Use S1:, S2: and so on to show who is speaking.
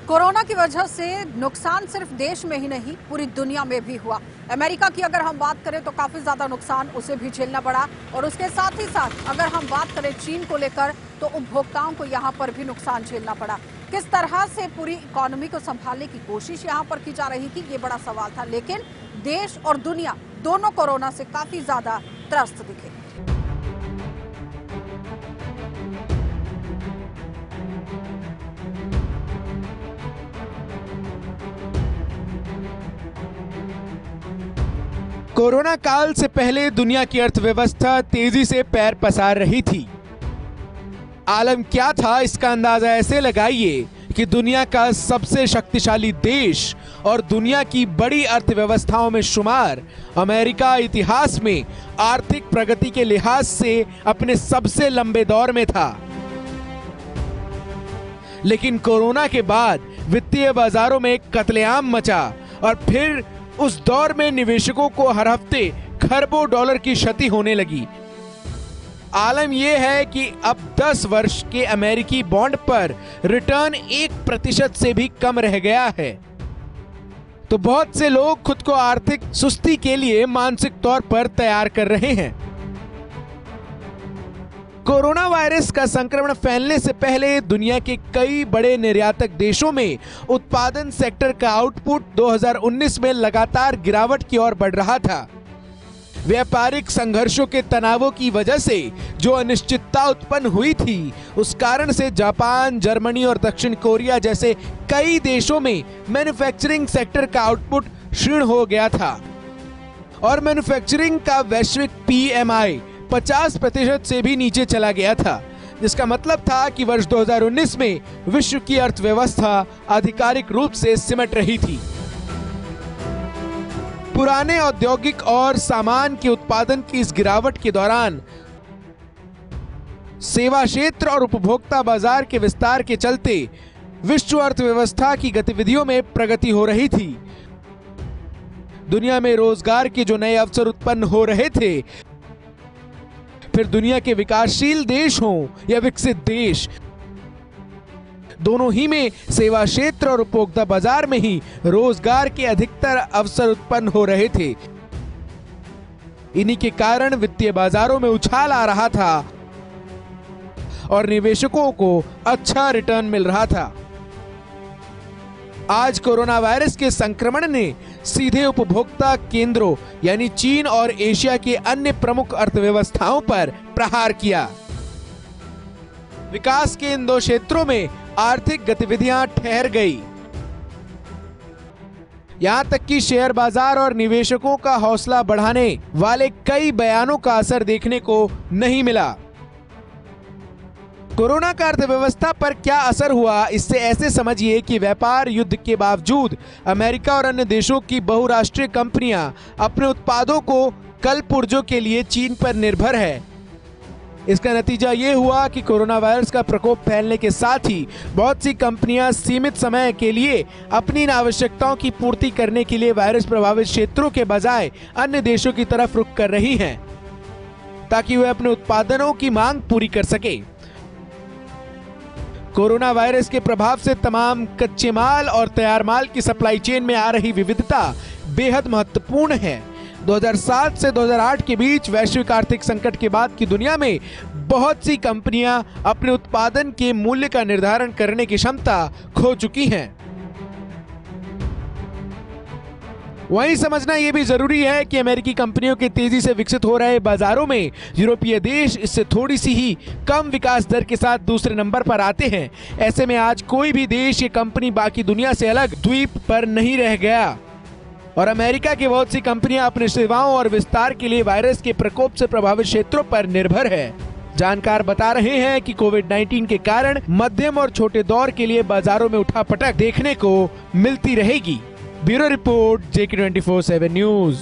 S1: Corona की वजह से नुकसान सिर्फ देश में ही नहीं पूरी दुनिया में भी हुआ। अमेरिका की अगर हम बात करें तो काफी ज्यादा नुकसान उसे भी झेलना पड़ा और उसके साथ ही साथ अगर हम बात करें चीन को लेकर तो उपभोक्ताओं को यहां पर भी नुकसान झेलना पड़ा। किस तरह से पूरी इकोनॉमी को संभालने की कोशिश यहां पर की जा रही थी, ये बड़ा सवाल था, लेकिन देश और दुनिया दोनों कोरोना से काफी ज्यादा त्रस्त दिखे।
S2: कोरोना काल से पहले दुनिया की अर्थव्यवस्था तेजी से पैर पसार रही थी। आलम क्या था, इसका अंदाजा ऐसे लगाइए कि दुनिया का सबसे शक्तिशाली देश और दुनिया की बड़ी अर्थव्यवस्थाओं में शुमार अमेरिका इतिहास में आर्थिक प्रगति के लिहाज से अपने सबसे लंबे दौर में था। लेकिन कोरोना के बाद वित्तीय बाजारों में कत्लेआम मचा और फिर उस दौर में निवेशकों को हर हफ्ते खरबों डॉलर की क्षति होने लगी। आलम यह है कि अब 10 वर्ष के अमेरिकी बॉन्ड पर रिटर्न 1% से भी कम रह गया है। तो बहुत से लोग खुद को आर्थिक सुस्ती के लिए मानसिक तौर पर तैयार कर रहे हैं। कोरोना वायरस का संक्रमण फैलने से पहले दुनिया के कई बड़े निर्यातक देशों में उत्पादन सेक्टर का आउटपुट 2019 में लगातार गिरावट की ओर बढ़ रहा था। व्यापारिक संघर्षों के तनावों की वजह से जो अनिश्चितता उत्पन्न हुई थी, उस कारण से जापान, जर्मनी और दक्षिण कोरिया जैसे कई देशों में मैन्युफैक्चरिंग सेक्टर का आउटपुट क्षीण हो गया था और मैन्युफैक्चरिंग का वैश्विक PMI 50% से भी नीचे चला गया था, जिसका मतलब था कि वर्ष 2019 में विश्व की अर्थव्यवस्था आधिकारिक रूप से सिमट रही थी। पुराने औद्योगिक और सामान के उत्पादन की इस गिरावट के दौरान सेवा क्षेत्र और उपभोक्ता बाजार के विस्तार के चलते विश्व अर्थव्यवस्था की गतिविधियों में प्रगति हो रही थी। दुनिया में रोजगार के जो नए अवसर उत्पन्न हो रहे थे, फिर दुनिया के विकासशील देश हों या विकसित देश, दोनों ही में सेवा क्षेत्र और उपभोक्ता बाजार में ही रोजगार के अधिकतर अवसर उत्पन्न हो रहे थे। इन्हीं के कारण वित्तीय बाजारों में उछाल आ रहा था और निवेशकों को अच्छा रिटर्न मिल रहा था। आज कोरोना वायरस के संक्रमण ने सीधे उपभोक्ता केंद्रों यानी चीन और एशिया के अन्य प्रमुख अर्थव्यवस्थाओं पर प्रहार किया। विकास के इन दो क्षेत्रों में आर्थिक गतिविधियां ठहर गई। यहां तक कि शेयर बाजार और निवेशकों का हौसला बढ़ाने वाले कई बयानों का असर देखने को नहीं मिला। कोरोना का अर्थव्यवस्था पर क्या असर हुआ, इससे ऐसे समझिए कि व्यापार युद्ध के बावजूद अमेरिका और अन्य देशों की बहुराष्ट्रीय कंपनियां अपने उत्पादों को कल पुर्जों के लिए चीन पर निर्भर है। इसका नतीजा ये हुआ कि कोरोना वायरस का प्रकोप फैलने के साथ ही बहुत सी कंपनियां सीमित समय के लिए अपनी इन आवश्यकताओं की पूर्ति करने के लिए वायरस प्रभावित क्षेत्रों के बजाय अन्य देशों की तरफ रुख कर रही हैं, ताकि वे अपने उत्पादनों की मांग पूरी कर सके। कोरोना वायरस के प्रभाव से तमाम कच्चे माल और तैयार माल की सप्लाई चेन में आ रही विविधता बेहद महत्वपूर्ण है। 2007 से 2008 के बीच वैश्विक आर्थिक संकट के बाद की दुनिया में बहुत सी कंपनियां अपने उत्पादन के मूल्य का निर्धारण करने की क्षमता खो चुकी हैं। वहीं समझना यह भी जरूरी है कि अमेरिकी कंपनियों के तेजी से विकसित हो रहे बाजारों में यूरोपीय देश इससे थोड़ी सी ही कम विकास दर के साथ दूसरे नंबर पर आते हैं। ऐसे में आज कोई भी देश या कंपनी बाकी दुनिया से अलग द्वीप पर नहीं रह गया और अमेरिका की बहुत सी कंपनियां अपनी सेवाओं और विस्तार के लिए वायरस के प्रकोप से प्रभावित क्षेत्रों पर निर्भर है। जानकार बता रहे हैं कि कोविड-19 के कारण मध्यम और छोटे दौर के लिए बाजारों में उठापटक देखने को मिलती रहेगी। Bureau report, JK24/7 news.